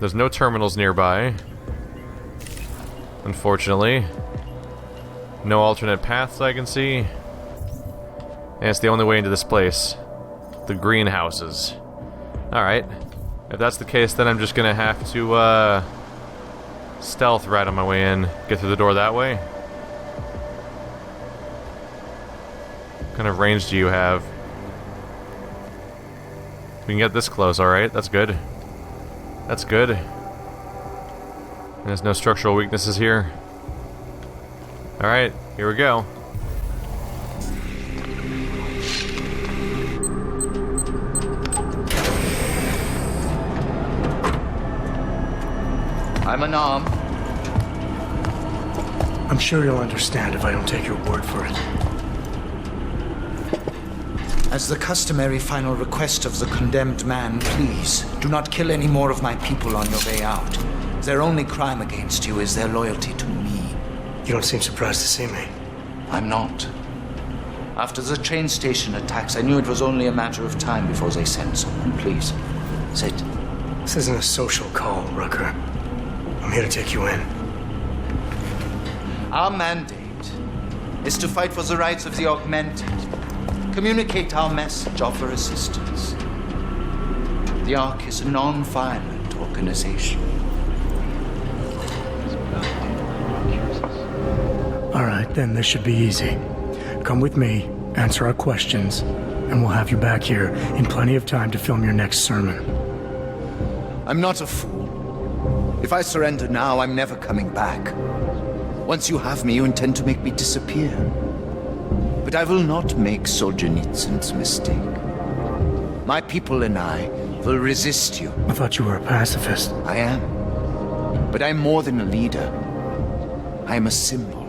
There's no terminals nearby. Unfortunately. No alternate paths I can see. And it's the only way into this place. The greenhouses. Alright. If that's the case, then I'm just gonna have to, stealth right on my way in. Get through the door that way. What kind of range do you have? We can get this close, alright. That's good. That's good. There's no structural weaknesses here. Alright, here we go. I'm unarmed. I'm sure you'll understand if I don't take your word for it. As the customary final request of the condemned man, please, do not kill any more of my people on your way out. Their only crime against you is their loyalty to me. You don't seem surprised to see me. I'm not. After the train station attacks, I knew it was only a matter of time before they sent someone. Please, sit. This isn't a social call, Rucker. I'm here to take you in. Our mandate is to fight for the rights of the augmented. Communicate our message, offer assistance. The Ark is a non-violent organization. All right, then this should be easy. Come with me, answer our questions, and we'll have you back here in plenty of time to film your next sermon. I'm not a fool. If I surrender now, I'm never coming back. Once you have me, you intend to make me disappear. But I will not make Solzhenitsyn's mistake. My people and I will resist you. I thought you were a pacifist. I am. But I'm more than a leader. I am a symbol.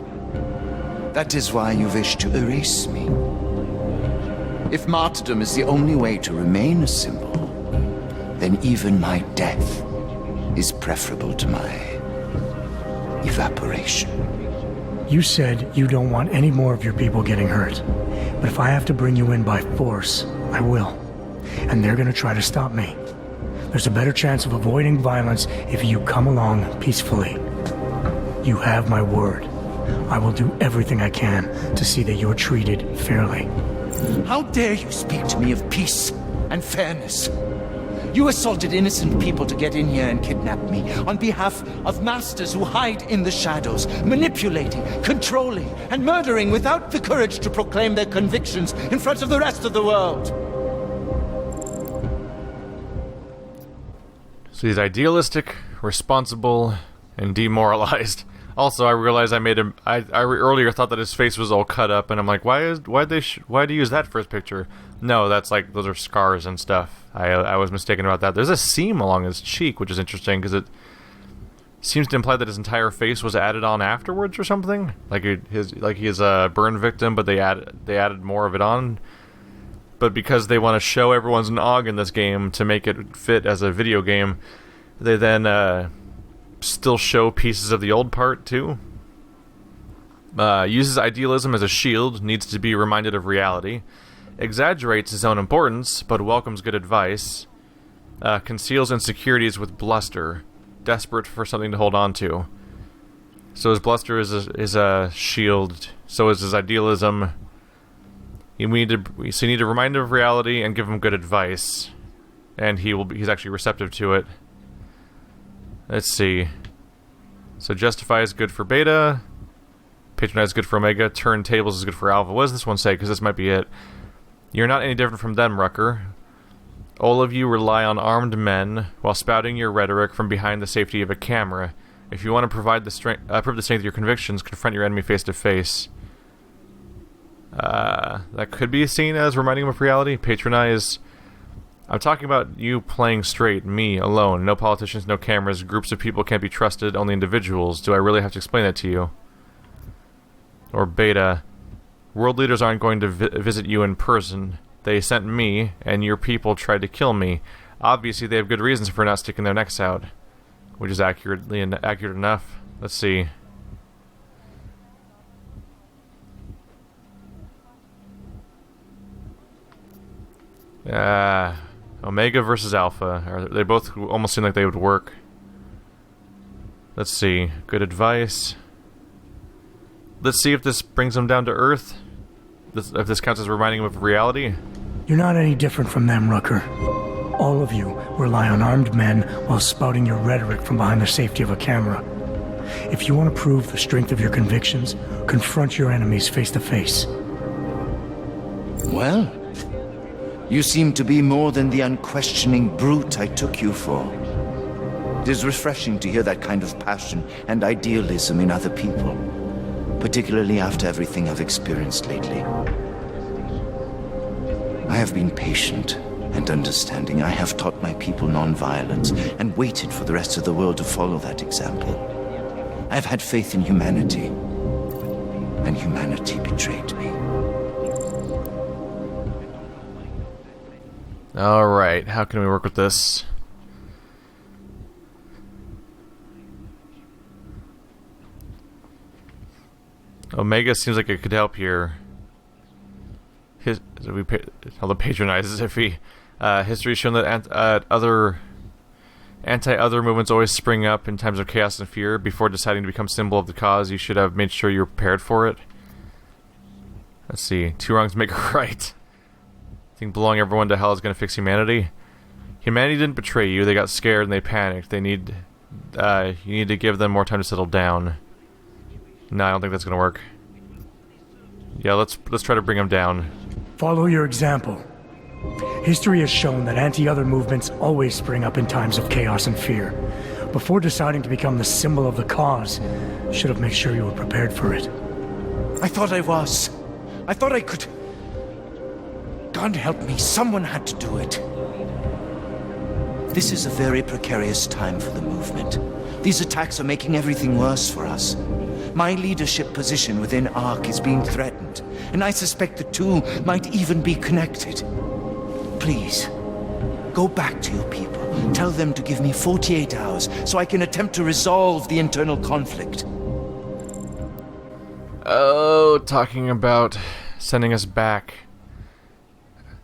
That is why you wish to erase me. If martyrdom is the only way to remain a symbol, then even my death is preferable to my evaporation. You said you don't want any more of your people getting hurt. But if I have to bring you in by force, I will. And they're gonna try to stop me. There's a better chance of avoiding violence if you come along peacefully. You have my word. I will do everything I can to see that you're treated fairly. How dare you speak to me of peace and fairness? You assaulted innocent people to get in here and kidnap me on behalf of masters who hide in the shadows, manipulating, controlling, and murdering without the courage to proclaim their convictions in front of the rest of the world. So he's idealistic, responsible, and demoralized. Also, I realized I earlier thought that his face was all cut up, and I'm like, why do you use that first picture? No, that's like, those are scars and stuff. I was mistaken about that. There's a seam along his cheek, which is interesting, because it seems to imply that his entire face was added on afterwards or something. Like he's a burn victim, but they added more of it on. But because they want to show everyone's an aug in this game to make it fit as a video game, they then still show pieces of the old part too. Uses idealism as a shield, needs to be reminded of reality. Exaggerates his own importance, but welcomes good advice. Conceals insecurities with bluster, desperate for something to hold on to. So his bluster is a shield. So is his idealism. You need to remind him of reality and give him good advice, and he's actually receptive to it. Let's see. So justify is good for beta. Patronize is good for omega. Turn tables is good for alpha. What does this one say? Because this might be it. You're not any different from them, Rucker. All of you rely on armed men while spouting your rhetoric from behind the safety of a camera. If you want to prove the strength of your convictions, confront your enemy face to face. That could be seen as reminding him of reality. Patronize. I'm talking about you playing straight, me, alone. No politicians, no cameras, groups of people can't be trusted, only individuals. Do I really have to explain that to you? Or beta. World leaders aren't going to visit you in person. They sent me, and your people tried to kill me. Obviously, they have good reasons for not sticking their necks out. Which is accurate enough. Let's see. Omega versus Alpha. They both almost seem like they would work. Let's see. Good advice. Let's see if this brings him down to earth. If this counts as reminding him of reality. You're not any different from them, Rucker. All of you rely on armed men while spouting your rhetoric from behind the safety of a camera. If you want to prove the strength of your convictions, confront your enemies face to face. Well, you seem to be more than the unquestioning brute I took you for. It is refreshing to hear that kind of passion and idealism in other people, particularly after everything I've experienced lately. I have been patient and understanding. I have taught my people non-violence and waited for the rest of the world to follow that example. I've had faith in humanity, and humanity betrayed me. Alright, how can we work with this? Omega seems like it could help here. Although patronizes iffy. History's shown that anti-other movements always spring up in times of chaos and fear. Before deciding to become symbol of the cause, you should have made sure you're prepared for it. Let's see. 2 wrongs make a right. Think belonging everyone to hell is going to fix humanity? Humanity didn't betray you. They got scared and they panicked. You need to give them more time to settle down. No, I don't think that's going to work. Yeah, let's try to bring them down. Follow your example. History has shown that anti-other movements always spring up in times of chaos and fear. Before deciding to become the symbol of the cause, you should have made sure you were prepared for it. I thought I was. I thought I could. God help me, someone had to do it. This is a very precarious time for the movement. These attacks are making everything worse for us. My leadership position within ARC is being threatened, and I suspect the two might even be connected. Please, go back to your people. Tell them to give me 48 hours so I can attempt to resolve the internal conflict. Oh, talking about sending us back.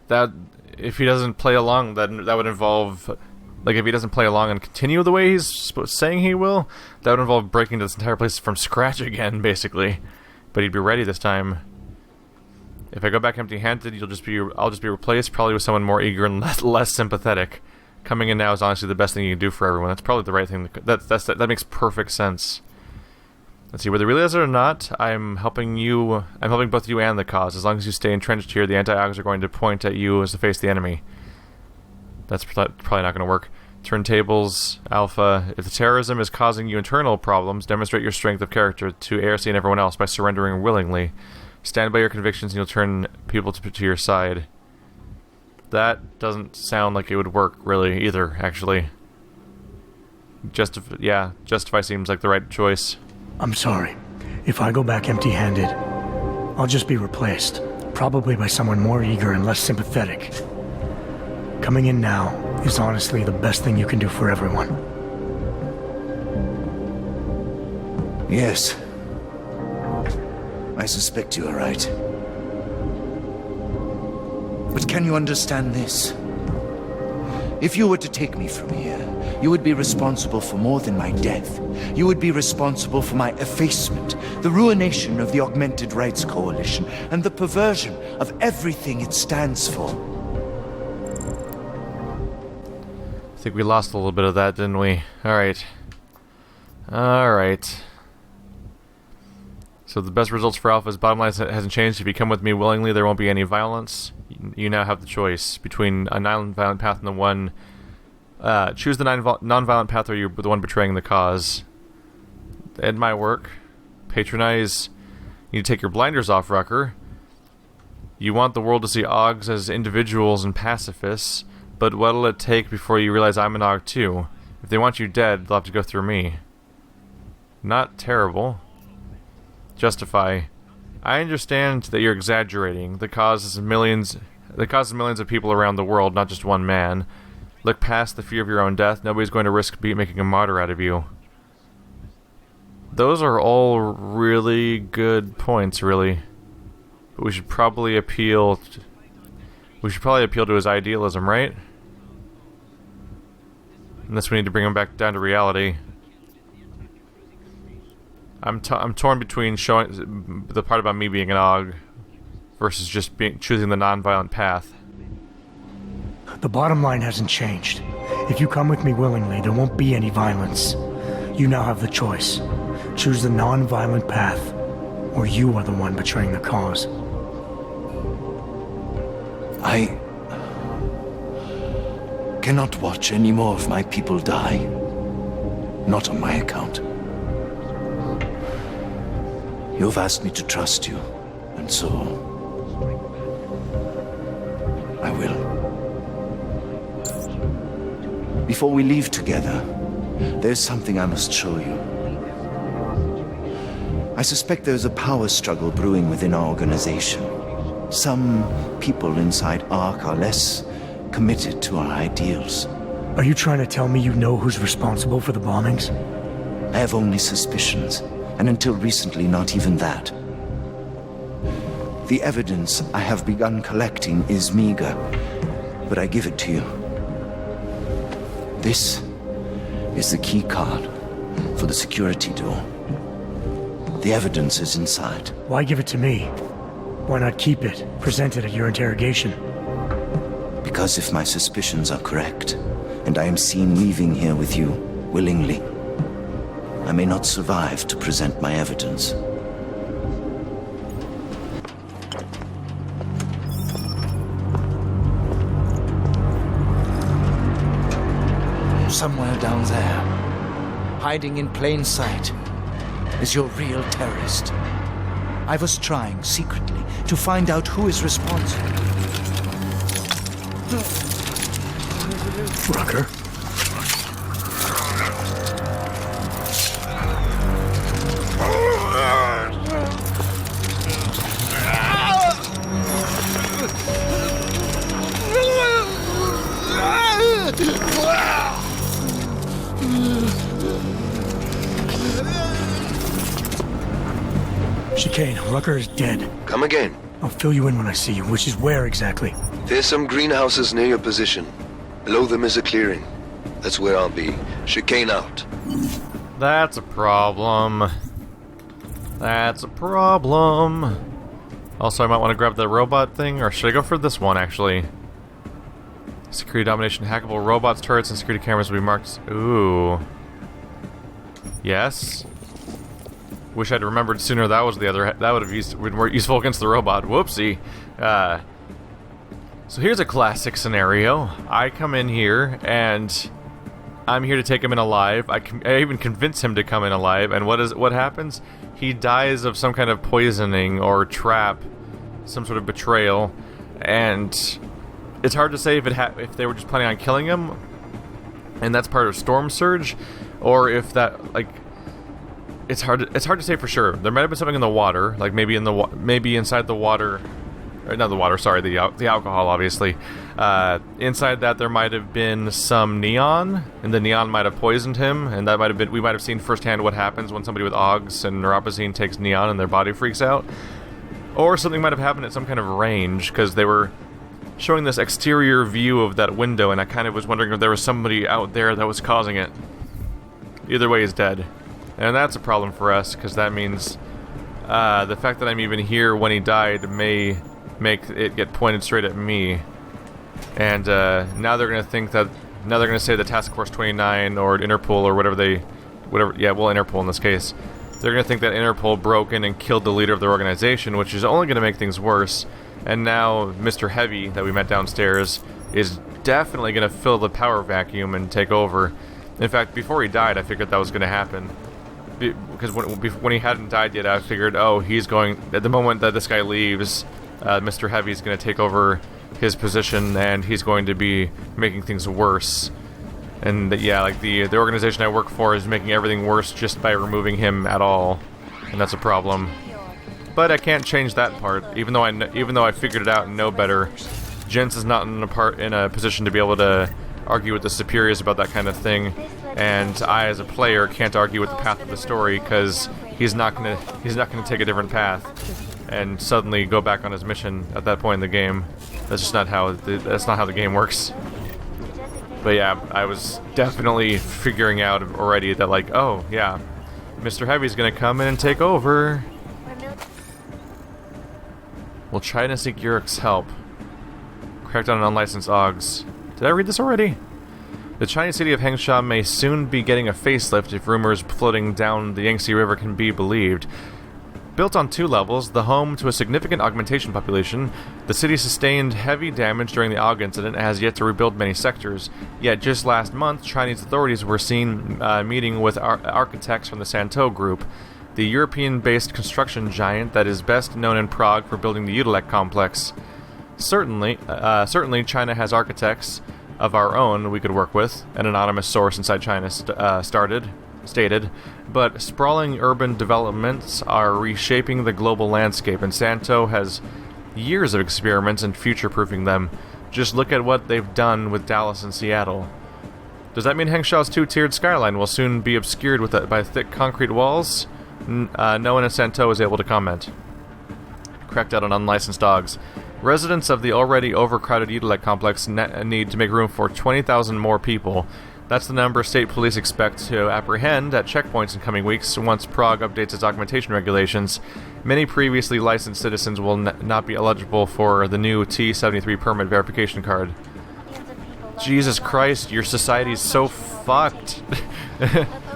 That, if he doesn't play along, that would involve... Like, if he doesn't play along and continue the way he's saying he will, that would involve breaking this entire place from scratch again, basically. But he'd be ready this time. If I go back empty-handed, I'll just be replaced, probably with someone more eager and less sympathetic. Coming in now is honestly the best thing you can do for everyone. That's probably the right thing. That makes perfect sense. Let's see, whether you realize it or not, I'm helping both you and the cause. As long as you stay entrenched here, the anti-augs are going to point at you as the face of the enemy. That's probably not going to work. Turntables, Alpha. If the terrorism is causing you internal problems, demonstrate your strength of character to ARC and everyone else by surrendering willingly. Stand by your convictions and you'll turn people to your side. That doesn't sound like it would work, really, either, actually. Justify seems like the right choice. I'm sorry. If I go back empty-handed, I'll just be replaced. Probably by someone more eager and less sympathetic. Coming in now is honestly the best thing you can do for everyone. Yes. I suspect you are right. But can you understand this? If you were to take me from here, you would be responsible for more than my death. You would be responsible for my effacement, the ruination of the Augmented Rights Coalition, and the perversion of everything it stands for. I think we lost a little bit of that, didn't we? Alright. Alright. So the best results for Alpha's bottom line hasn't changed. If you come with me willingly, there won't be any violence. You now have the choice between a non-violent path and the one... choose the non-violent path or you're the one betraying the cause. End my work. Patronize. You need to take your blinders off, Rucker. You want the world to see Augs as individuals and pacifists, but what'll it take before you realize I'm an Aug too? If they want you dead, they'll have to go through me. Not terrible. Justify. I understand that you're exaggerating. The cause is millions of people around the world, not just one man. Look past the fear of your own death. Nobody's going to risk making a martyr out of you. Those are all really good points, really. But we should probably appeal to his idealism, right? Unless we need to bring him back down to reality. I'm torn between showing the part about me being an aug versus just choosing the non-violent path. The bottom line hasn't changed. If you come with me willingly, there won't be any violence. You now have the choice. Choose the non-violent path, or you are the one betraying the cause. I cannot watch any more of my people die. Not on my account. You've asked me to trust you, and so I will. Before we leave together, there's something I must show you. I suspect there's a power struggle brewing within our organization. Some people inside ARC are less committed to our ideals. Are you trying to tell me you know who's responsible for the bombings? I have only suspicions, and until recently, not even that. The evidence I have begun collecting is meager, but I give it to you. This is the key card for the security door. The evidence is inside. Why give it to me? Why not keep it, present it at your interrogation? Because if my suspicions are correct, and I am seen leaving here with you willingly, I may not survive to present my evidence. Somewhere down there, hiding in plain sight, is your real terrorist. I was trying secretly to find out who is responsible. Rucker? Chicane, Rucker is dead. Come again. I'll fill you in when I see you, which is where exactly? There's some greenhouses near your position. Below them is a clearing. That's where I'll be. Chicane out. That's a problem. That's a problem. Also, I might want to grab the robot thing, or should I go for this one, actually? Security domination, hackable robots, turrets, and security cameras will be marked. Ooh. Yes. Wish I'd remembered sooner that was the other. That would have been more useful against the robot. Whoopsie. So here's a classic scenario. I come in here, and I'm here to take him in alive. I even convince him to come in alive, and what happens? He dies of some kind of poisoning or trap, some sort of betrayal, and it's hard to say if they were just planning on killing him, and that's part of Storm Surge, or if that, like, it's hard to say for sure. There might have been something in the water, like maybe inside the water, or not the water, sorry, the alcohol, obviously. Inside that there might have been some neon, and the neon might have poisoned him, and that might have been, we might have seen firsthand what happens when somebody with augs and neuropazine takes neon and their body freaks out. Or something might have happened at some kind of range, because they were showing this exterior view of that window, and I kind of was wondering if there was somebody out there that was causing it. Either way, he's dead. And that's a problem for us, because that means the fact that I'm even here when he died may make it get pointed straight at me. And now they're going to think that, now they're going to say the Task Force 29 or Interpol or whatever, Interpol in this case. They're going to think that Interpol broke in and killed the leader of their organization, which is only going to make things worse. And now Mr. Heavy, that we met downstairs, is definitely going to fill the power vacuum and take over. In fact, before he died, I figured that was going to happen. Because when he hadn't died yet, I figured, oh, he's going, at the moment that this guy leaves, Mr. Heavy's going to take over his position, and he's going to be making things worse. And yeah, like the organization I work for is making everything worse just by removing him at all, and that's a problem. But I can't change that part, even though I figured it out and know better. Jensen's not in a position to be able to argue with the superiors about that kind of thing, and I, as a player, can't argue with the path of the story because he's not gonna take a different path and suddenly go back on his mission at that point in the game. That's just not how the game works. But yeah, I was definitely figuring out already that, like, oh yeah, Mr. Heavy's gonna come in and take over. Will China seek Yurick's help? Cracked on unlicensed augs. Did I read this already? The Chinese city of Hengsha may soon be getting a facelift if rumors floating down the Yangtze River can be believed. Built on 2 levels, the home to a significant augmentation population, the city sustained heavy damage during the AUG incident and has yet to rebuild many sectors. Yet just last month, Chinese authorities were seen meeting with architects from the Santo Group, the European-based construction giant that is best known in Prague for building the Utilec complex. Certainly China has architects of our own we could work with, an anonymous source inside China stated, but sprawling urban developments are reshaping the global landscape, and Santo has years of experiments in future-proofing them. Just look at what they've done with Dallas and Seattle. Does that mean Hengsha's 2-tiered skyline will soon be obscured by thick concrete walls? No one in Santo is able to comment. Cracked out on unlicensed dogs. Residents of the already overcrowded Utilec complex need to make room for 20,000 more people. That's the number state police expect to apprehend at checkpoints in coming weeks once Prague updates its augmentation regulations. Many previously licensed citizens will not be eligible for the new T-73 permit verification card. Jesus Christ, your society's so fucked.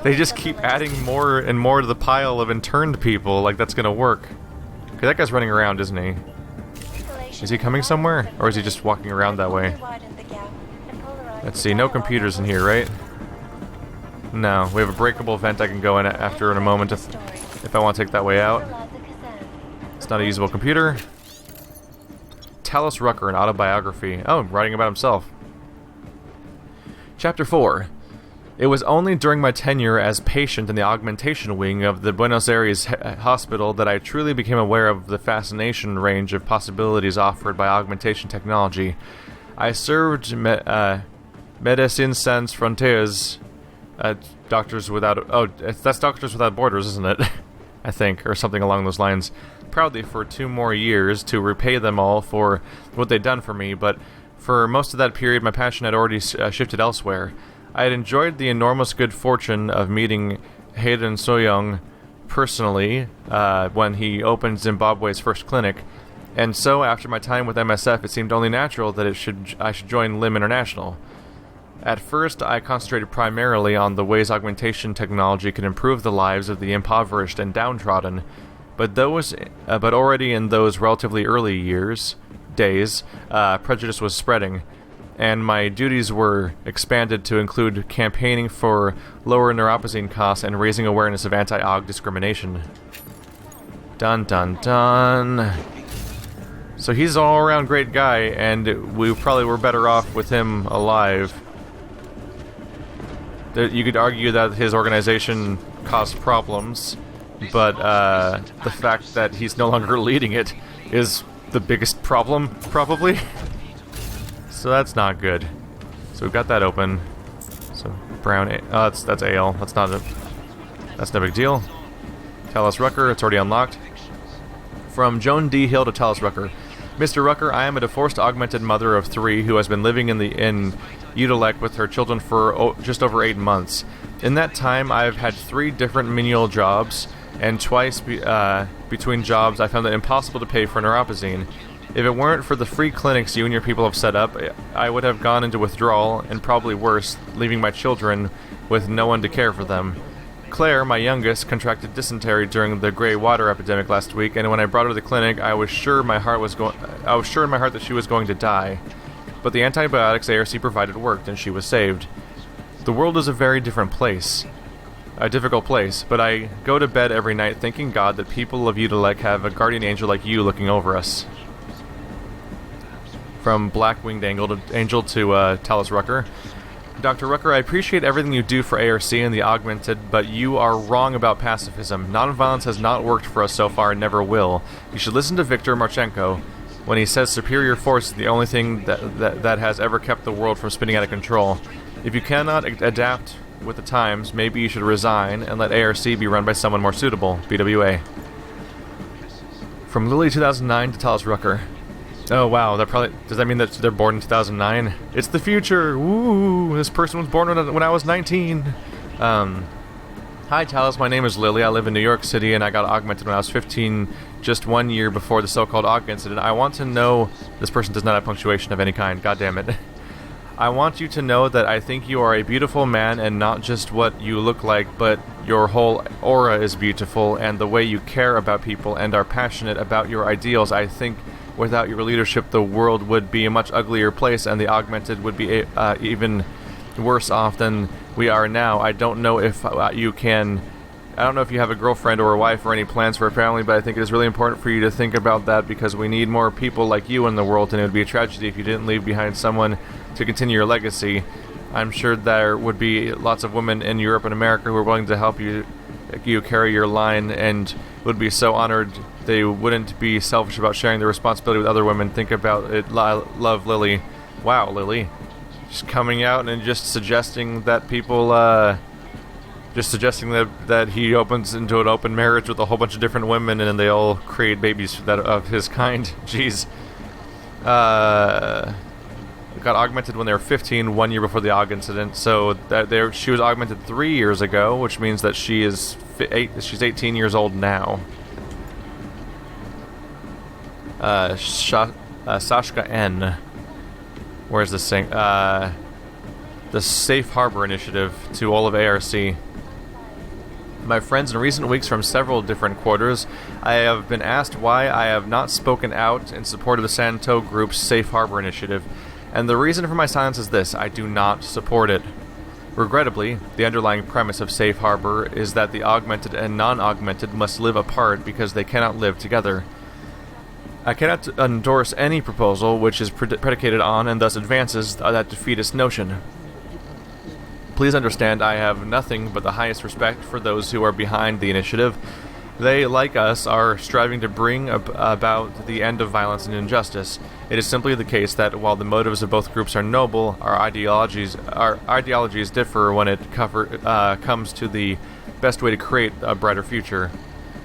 They just keep adding more and more to the pile of interned people, like that's gonna work. Okay, that guy's running around, isn't he? Is he coming somewhere? Or is he just walking around that way? Let's see, no computers in here, right? No, we have a breakable vent I can go in after in a moment if I want to take that way out. It's not a usable computer. Talos Rucker, an autobiography. Oh, writing about himself. Chapter 4. It was only during my tenure as patient in the augmentation wing of the Buenos Aires hospital that I truly became aware of the fascination range of possibilities offered by augmentation technology. I served Médecins Sans Frontières, Doctors Without... Oh, that's Doctors Without Borders, isn't it? I think, or something along those lines. Proudly for 2 more years to repay them all for what they'd done for me, but for most of that period my passion had already shifted elsewhere. I had enjoyed the enormous good fortune of meeting Hayden Soyoung personally when he opened Zimbabwe's first clinic, and so after my time with MSF it seemed only natural that I should join LIM International. At first I concentrated primarily on the ways augmentation technology could improve the lives of the impoverished and downtrodden, but already in those relatively early days, prejudice was spreading, and my duties were expanded to include campaigning for lower neuropozyne costs and raising awareness of anti-AUG discrimination. Dun dun dun. So he's an all-around great guy, and we probably were better off with him alive. You could argue that his organization caused problems, but the fact that he's no longer leading it is the biggest problem, probably. So that's not good. So we've got that open. So brown, that's ale. That's no big deal. Talos Rucker, it's already unlocked. From Joan D. Hill to Talos Rucker. Mr. Rucker, I am a divorced augmented mother of 3 who has been living in Utilec with her children for just over 8 months. In that time, I've had 3 different menial jobs, and twice between jobs I found it impossible to pay for neuropozyne. If it weren't for the free clinics you and your people have set up, I would have gone into withdrawal, and probably worse, leaving my children with no one to care for them. Claire, my youngest, contracted dysentery during the gray water epidemic last week, and when I brought her to the clinic, I was sure in my heart that she was going to die. But the antibiotics ARC provided worked, and she was saved. The world is a very different place. A difficult place, but I go to bed every night thanking God that people of Utilec have a guardian angel like you looking over us. From Black-Winged Angel to Talos Rucker. Dr. Rucker, I appreciate everything you do for ARC and the Augmented, but you are wrong about pacifism. Nonviolence has not worked for us so far and never will. You should listen to Viktor Marchenko when he says superior force is the only thing that has ever kept the world from spinning out of control. If you cannot adapt with the times, maybe you should resign and let ARC be run by someone more suitable. BWA. From Lily 2009 to Talos Rucker. Oh wow, does that mean that they're born in 2009? It's the future! Woo! This person was born when I was 19! Hi Talos, my name is Lily. I live in New York City and I got augmented when I was 15, just 1 year before the so-called aug incident. I want to know... This person does not have punctuation of any kind, god damn it. I want you to know that I think you are a beautiful man and not just what you look like, but your whole aura is beautiful and the way you care about people and are passionate about your ideals. I think without your leadership the world would be a much uglier place and the augmented would be even worse off than we are now. I don't know if you have a girlfriend or a wife or any plans for a family, but I think it is really important for you to think about that because we need more people like you in the world, and it would be a tragedy if you didn't leave behind someone to continue your legacy. I'm sure there would be lots of women in Europe and America who are willing to help you carry your line and would be so honored they wouldn't be selfish about sharing their responsibility with other women. Think about it. Love, Lily. Wow, Lily. Just coming out and just suggesting that people, that he opens into an open marriage with a whole bunch of different women and they all create babies of his kind. Jeez. Got augmented when they were 15, 1 year before the aug incident. So she was augmented 3 years ago, which means that she's 18 years old now. Sashka N. Where's this thing? The Safe Harbor Initiative to all of ARC. My friends, in recent weeks from several different quarters, I have been asked why I have not spoken out in support of the Santo Group's Safe Harbor Initiative. And the reason for my silence is this: I do not support it. Regrettably, the underlying premise of Safe Harbor is that the augmented and non-augmented must live apart because they cannot live together. I cannot endorse any proposal which is predicated on and thus advances that defeatist notion. Please understand I have nothing but the highest respect for those who are behind the initiative. They, like us, are striving to bring about the end of violence and injustice. It is simply the case that while the motives of both groups are noble, our ideologies differ when it comes to the best way to create a brighter future.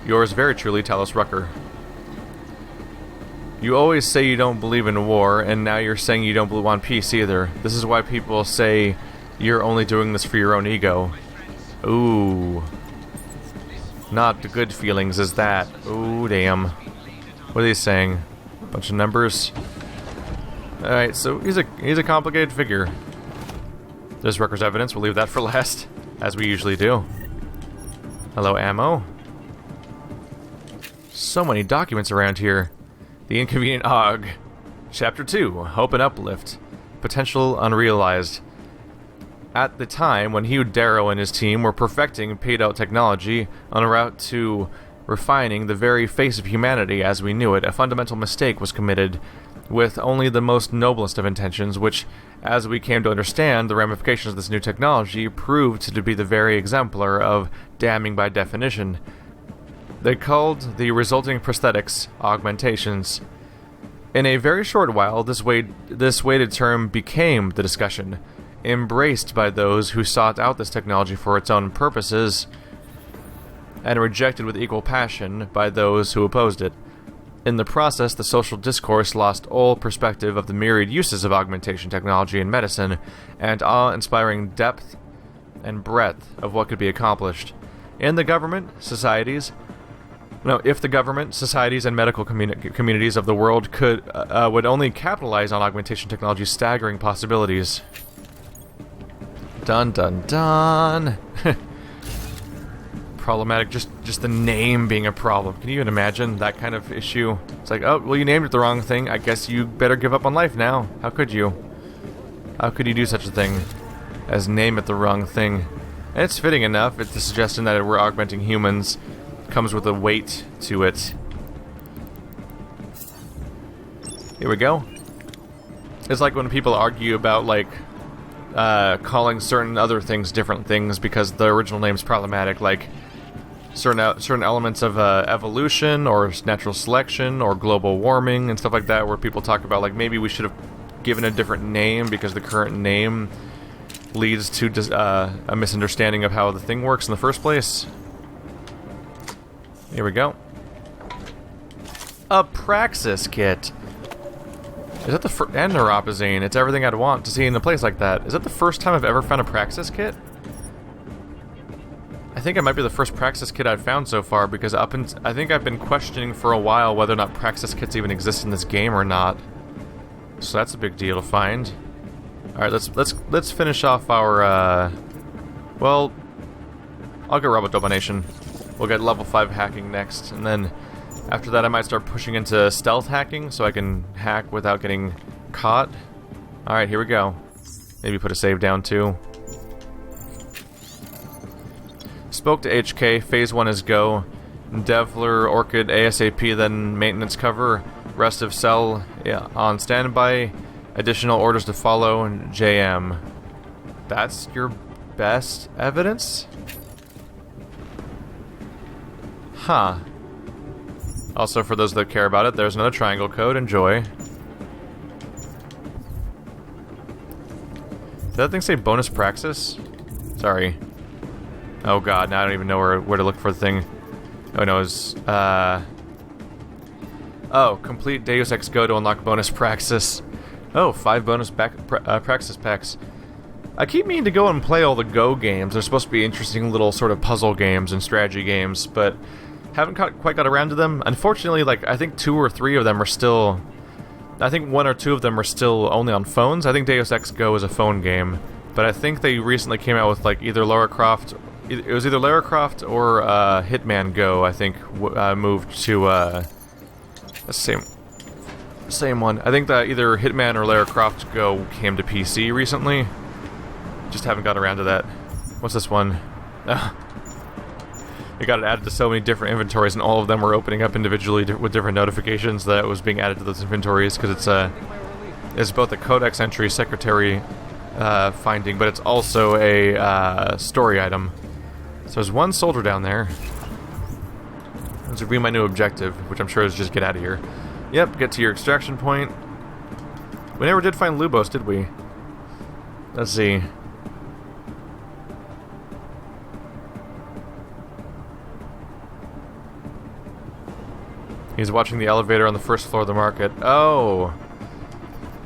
Yours very truly, Talos Rucker. You always say you don't believe in war, and now you're saying you don't want peace either. This is why people say you're only doing this for your own ego. Ooh. Not the good feelings is that. Ooh, damn. What are they saying? Bunch of numbers. Alright, so he's a complicated figure. There's Rucker's evidence. We'll leave that for last, as we usually do. Hello, ammo. So many documents around here. The Inconvenient Aug. Chapter 2. Hope and Uplift. Potential Unrealized. At the time when Hugh Darrow and his team were perfecting paid-out technology en route to refining the very face of humanity as we knew it, a fundamental mistake was committed with only the most noblest of intentions, which, as we came to understand, the ramifications of this new technology proved to be the very exemplar of damning by definition. They called the resulting prosthetics augmentations. In a very short while, this weighted term became the discussion, embraced by those who sought out this technology for its own purposes, and rejected with equal passion by those who opposed it. In the process, the social discourse lost all perspective of the myriad uses of augmentation technology in medicine, and awe-inspiring depth and breadth of what could be accomplished. If the government, societies, and medical communities of the world would only capitalize on augmentation technology's staggering possibilities. Dun dun dun. Problematic, just the name being a problem. Can you even imagine that kind of issue? It's like, oh, well, you named it the wrong thing. I guess you better give up on life now. How could you? How could you do such a thing as name it the wrong thing? And it's fitting enough. It's the suggestion that we're augmenting humans comes with a weight to it. Here we go. It's like when people argue about, like, calling certain other things different things because the original name's problematic, like certain elements of evolution or natural selection or global warming and stuff like that, where people talk about, like, maybe we should have given a different name because the current name leads to a misunderstanding of how the thing works in the first place. Here we go. A Praxis kit. Is that the and neuropazine? It's everything I'd want to see in a place like that. Is that the first time I've ever found a Praxis kit? I think it might be the first Praxis kit I've found so far, because I think I've been questioning for a while whether or not Praxis kits even exist in this game or not. So that's a big deal to find. All right, let's finish off our. Well, I'll get Robot Domination. We'll get level 5 hacking next, and then after that I might start pushing into stealth hacking so I can hack without getting caught. All right, here we go. Maybe put a save down too. Spoke to HK, phase 1 is go. Devler, Orchid, ASAP, then maintenance cover. Rest of cell on standby. Additional orders to follow, and JM. That's your best evidence? Huh. Also, for those that care about it, there's another triangle code. Enjoy. Did that thing say bonus praxis? Sorry. Oh god, now I don't even know where to look for the thing. Oh no, it's, oh, complete Deus Ex Go to unlock bonus praxis. Oh, 5 bonus praxis packs. I keep meaning to go and play all the Go games. They're supposed to be interesting little sort of puzzle games and strategy games, but haven't quite got around to them. Unfortunately, like, I think 2 or 3 of them are still... I think 1 or 2 of them are still only on phones. I think Deus Ex Go is a phone game, but I think they recently came out with, like, either Lara Croft... It was either Lara Croft or Hitman Go, I think, moved to the same one. I think that either Hitman or Lara Croft Go came to PC recently. Just haven't got around to that. What's this one? It got added to so many different inventories, and all of them were opening up individually with different notifications that it was being added to those inventories, because it's both a codex entry secretary finding, but it's also a story item. So there's one soldier down there. This would be my new objective, which I'm sure is just get out of here. Yep, get to your extraction point. We never did find Lubos, did we? Let's see. He's watching the elevator on the first floor of the market. Oh,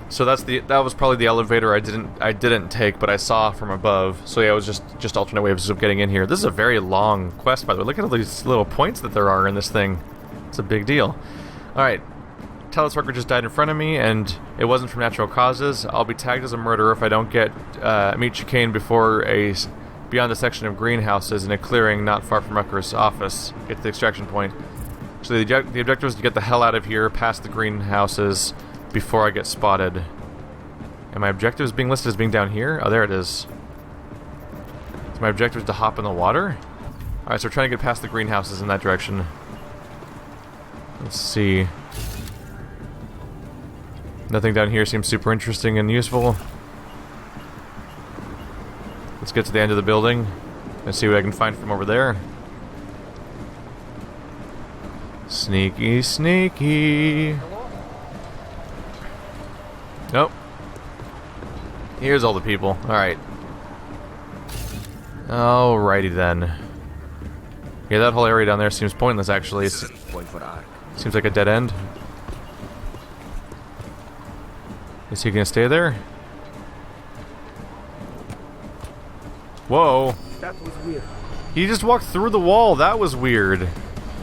so that was probably the elevator I didn't take, but I saw from above. So yeah, it was just alternate ways of getting in here. This is a very long quest, by the way. Look at all these little points that there are in this thing. It's a big deal. All right, Talos Rucker just died in front of me, and it wasn't from natural causes. I'll be tagged as a murderer if I don't get meet Chicane beyond a section of greenhouses in a clearing not far from Rucker's office. Get to the extraction point. So the objective is to get the hell out of here, past the greenhouses, before I get spotted. And my objective is being listed as being down here? Oh, there it is. So my objective is to hop in the water? Alright, so we're trying to get past the greenhouses in that direction. Let's see. Nothing down here seems super interesting and useful. Let's get to the end of the building and see what I can find from over there. Sneaky, sneaky. Nope. Here's all the people. Alright. Alrighty then. Yeah, that whole area down there seems pointless, actually. Seems like a dead end. Is he gonna stay there? Whoa. That was weird. He just walked through the wall. That was weird.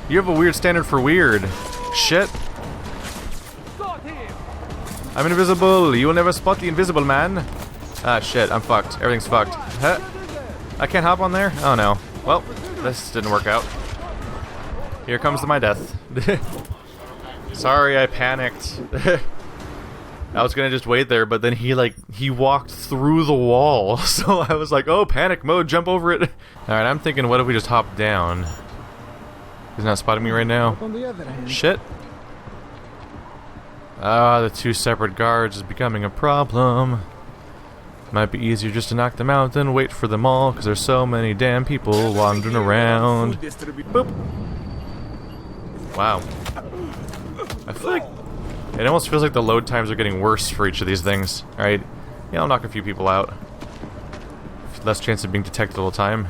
You have a weird standard for weird. Shit. I'm invisible. You will never spot the invisible man. Ah, shit. I'm fucked. Everything's fucked. Huh? I can't hop on there? Oh, no. Well, this didn't work out. Here comes my death. Sorry, I panicked. I was gonna just wait there, but then he walked through the wall. So I was like, oh, panic mode, jump over it. Alright, I'm thinking, what if we just hop down? He's not spotting me right now. On the other hand, Shit. Ah, the 2 separate guards is becoming a problem. Might be easier just to knock them out than wait for them all, because there's so many damn people wandering around. Boop. Wow. I feel like it almost feels like the load times are getting worse for each of these things. Alright, yeah, I'll knock a few people out. Less chance of being detected all the time.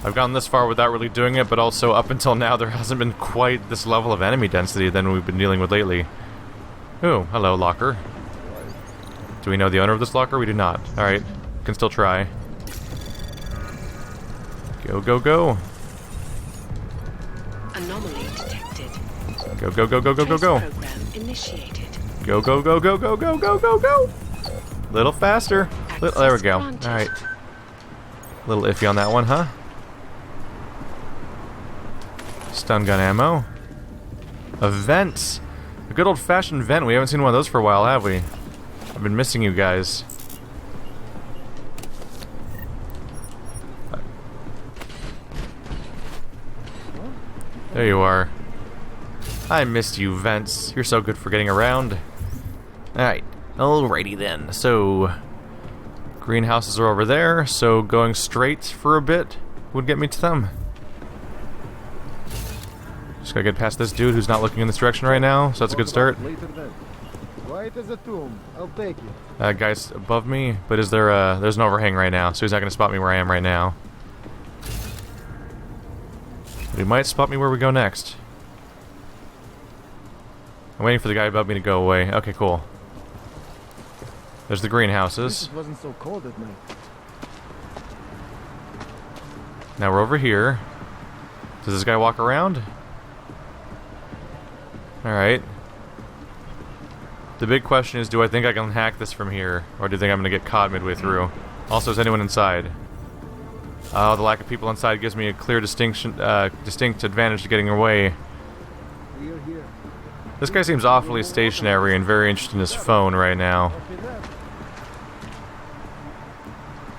I've gone this far without really doing it, but also up until now there hasn't been quite this level of enemy density than we've been dealing with lately. Ooh, hello, locker. Do we know the owner of this locker? We do not. Alright, can still try. Go, go, go. Anomaly detected. Go, go, go, go, go, go, go. Program initiated. Go, go, go, go, go, go, go, go, go. Little faster. There we go. Alright. Little iffy on that one, huh? Stun gun ammo. A vent. A good old-fashioned vent. We haven't seen one of those for a while, have we? I've been missing you guys. There you are. I missed you, vents. You're so good for getting around. Alright. Alrighty then. So, greenhouses are over there, so going straight for a bit would get me to them. Just gotta get past this dude who's not looking in this direction right now, so that's a good start. Right as a tomb. I'll take it. That guy's above me, but is there there's an overhang right now, so he's not gonna spot me where I am right now. But he might spot me where we go next. I'm waiting for the guy above me to go away. Okay, cool. There's the greenhouses. It wasn't so cold at night. Now we're over here. Does this guy walk around? Alright. The big question is, do I think I can hack this from here? Or do you think I'm going to get caught midway through? Also, is anyone inside? Oh, the lack of people inside gives me a clear distinct advantage to getting away. We are here. This guy seems awfully stationary and very interested in his phone right now.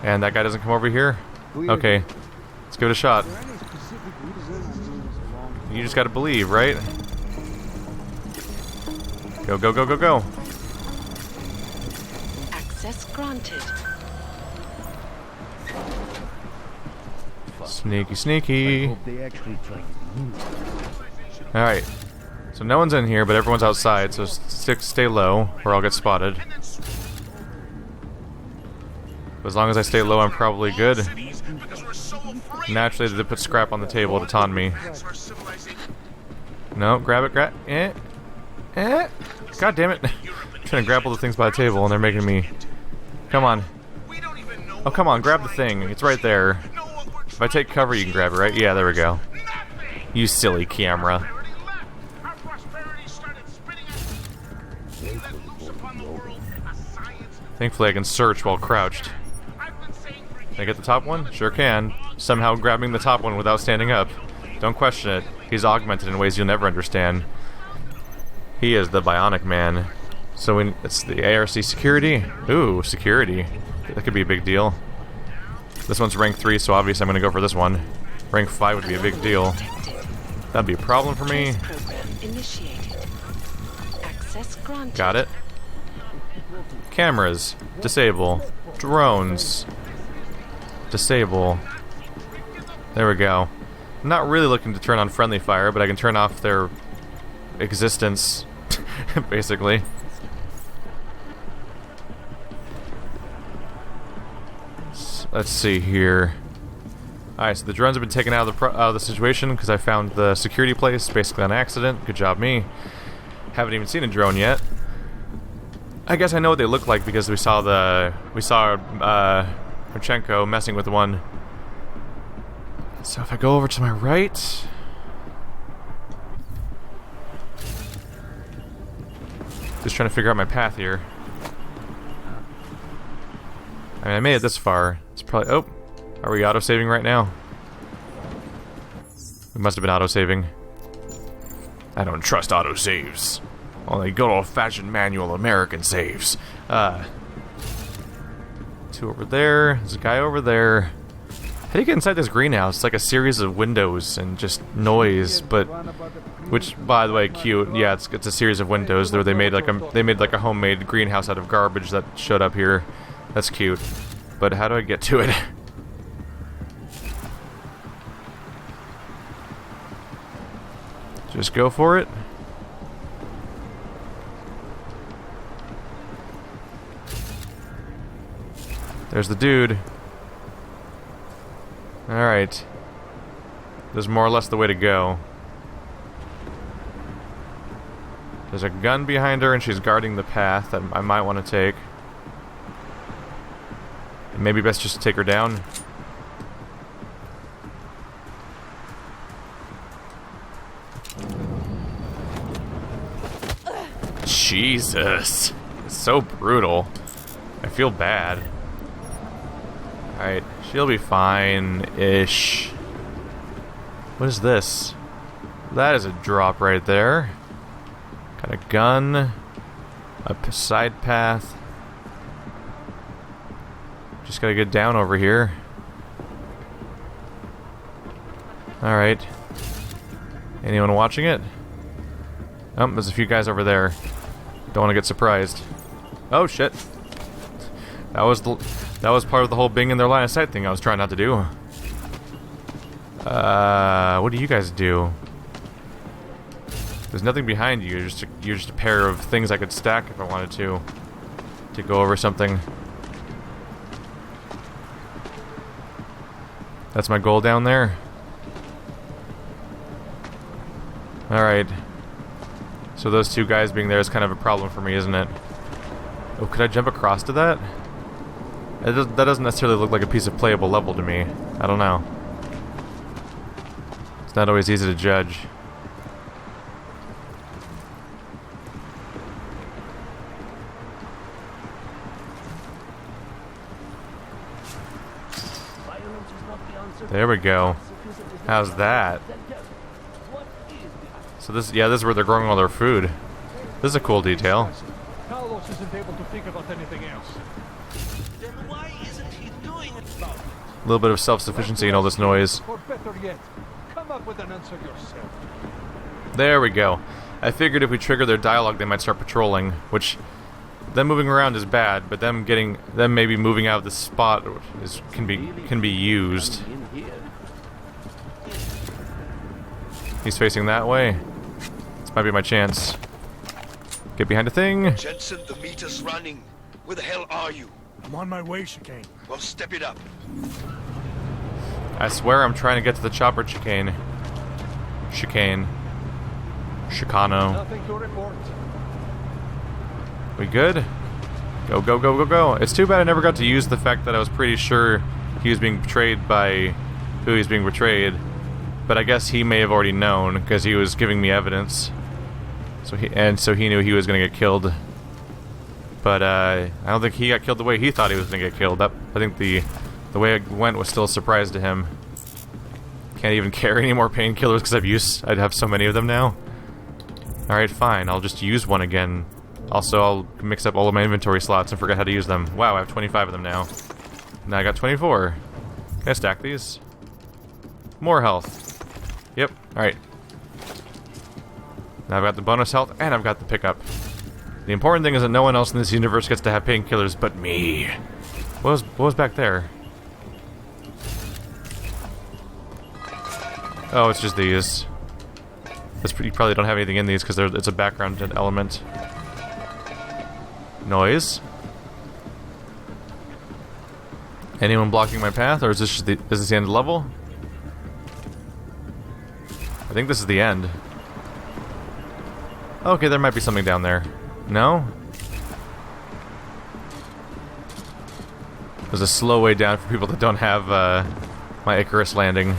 And that guy doesn't come over here? Okay. Let's give it a shot. You just gotta believe, right? Go, go, go, go, go. Access granted. Sneaky, sneaky. Hope they actually try. Alright. So no one's in here, but everyone's outside, so stay low, or I'll get spotted. But as long as I stay low, I'm probably good. Naturally, they put scrap on the table to taunt me. No, grab it, God damn it. I'm trying to grapple the things by the table, and they're making me... Come on. Oh, come on, grab the thing. It's right there. If I take cover, you can grab it, right? Yeah, there we go. You silly camera. Thankfully, I can search while crouched. Can I get the top one? Sure can. Somehow grabbing the top one without standing up. Don't question it. He's augmented in ways you'll never understand. He is the bionic man. So it's the ARC security? Ooh, security. That could be a big deal. This one's rank 3, so obviously I'm going to go for this one. Rank 5 would be a big deal. That'd be a problem for me. Got it. Cameras. Disable. Drones. Disable. There we go. I'm not really looking to turn on friendly fire, but I can turn off their existence, basically. Let's see here. Alright, so the drones have been taken out of the situation because I found the security place basically on accident. Good job, me. Haven't even seen a drone yet. I guess I know what they look like because we saw Marchenko messing with one. So if I go over to my right... Just trying to figure out my path here. I mean, I made it this far. It's probably... Oh! Are we auto-saving right now? We must have been auto-saving. I don't trust auto-saves. Only good old-fashioned manual American saves. Two over there. There's a guy over there. How do you get inside this greenhouse? It's like a series of windows and just noise, but... Which, by the way, cute. Yeah, it's a series of windows. They made like a homemade greenhouse out of garbage that showed up here. That's cute. But how do I get to it? Just go for it. There's the dude. Alright. There's more or less the way to go. There's a gun behind her and she's guarding the path that I might want to take. Maybe best just to take her down. Jesus. It's so brutal. I feel bad. Alright, she'll be fine-ish. What is this? That is a drop right there. Got a gun. A side path. Just gotta get down over here. Alright. Anyone watching it? Oh, there's a few guys over there. Don't want to get surprised. Oh shit. That was part of the whole being in their line of sight thing I was trying not to do. What do you guys do? There's nothing behind you. You're just a pair of things I could stack if I wanted to go over something. That's my goal down there. Alright. So those two guys being there is kind of a problem for me, isn't it? Oh, could I jump across to that? That doesn't necessarily look like a piece of playable level to me. I don't know. It's not always easy to judge. There we go. How's that? So this is where they're growing all their food. This is a cool detail. Talos isn't able to think about anything else. Then why isn't he doing it about it? A little bit of self-sufficiency in all this noise. Or better yet, come up with an answer yourself. There we go. I figured if we trigger their dialogue, they might start patrolling, which them moving around is bad, but them maybe moving out of the spot can be used. He's facing that way. This might be my chance. Get behind a thing. Jensen, the meter's running. Where the hell are you? I'm on my way, Chicane. Well, step it up. I swear I'm trying to get to the chopper chicane. Chicano. Nothing to report. We good? Go, go, go, go, go. It's too bad I never got to use the fact that I was pretty sure he was being betrayed by who he's being betrayed. But I guess he may have already known, because he was giving me evidence. So he knew he was going to get killed. But I don't think he got killed the way he thought he was going to get killed. I think the way it went was still a surprise to him. Can't even carry any more painkillers because I'd have so many of them now. Alright, fine. I'll just use one again. Also, I'll mix up all of my inventory slots and forget how to use them. Wow, I have 25 of them now. Now I got 24. Can I stack these? More health. Yep, alright. Now I've got the bonus health, and I've got the pickup. The important thing is that no one else in this universe gets to have painkillers but me. What was back there? Oh, it's just these. You probably don't have anything in these because it's a background element. Noise. Anyone blocking my path, or is this the end of the level? I think this is the end. Okay, there might be something down there. No? There's a slow way down for people that don't have my Icarus landing.